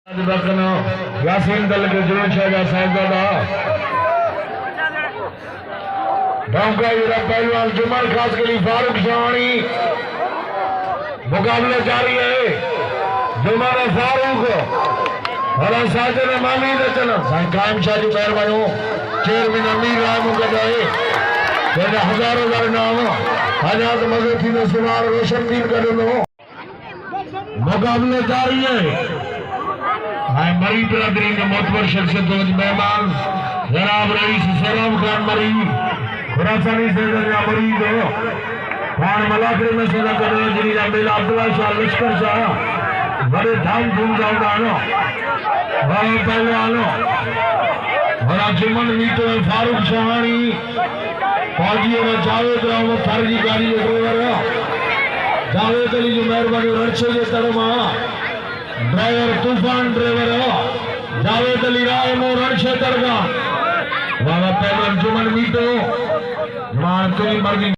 यासीन दल के जुलूस शाहजा साहबजादा ढोंका पहलवान जुमल खास के लिए फारूक शाहवानी मुकाबले जारी है। जुमल फारूक और साजन मामी रचना कायम शाह जी मेहरबानी चेयरमैन अमीर राय मुकदे हजारों हजार नाम आजाद मजहब थी सुमार रोशनदीन करो मुकाबले जारी है। मरी बिरादरी के मोतबर शख्सियत मेहमान जनाब रईस सलाम खान मरी खुरासानी से मरीज हो खान मलाखरे में से जिन मेला अब्दुल्ला शाह लश्कर शाह बड़े धाम धूम जानो बाबा पहलवानो और जुमन मीतो फारूक शाहानी फौजियों में जावेद राव फर्जी गाड़ी जावेद अली जो मेहरबानी रक्षे के तड़मा ड्राइवर तूफान ड्राइवर हो जावेद अली राय मोर क्षेत्र का बाबा पहलवान जुमन मीतो मान तुम मर्दी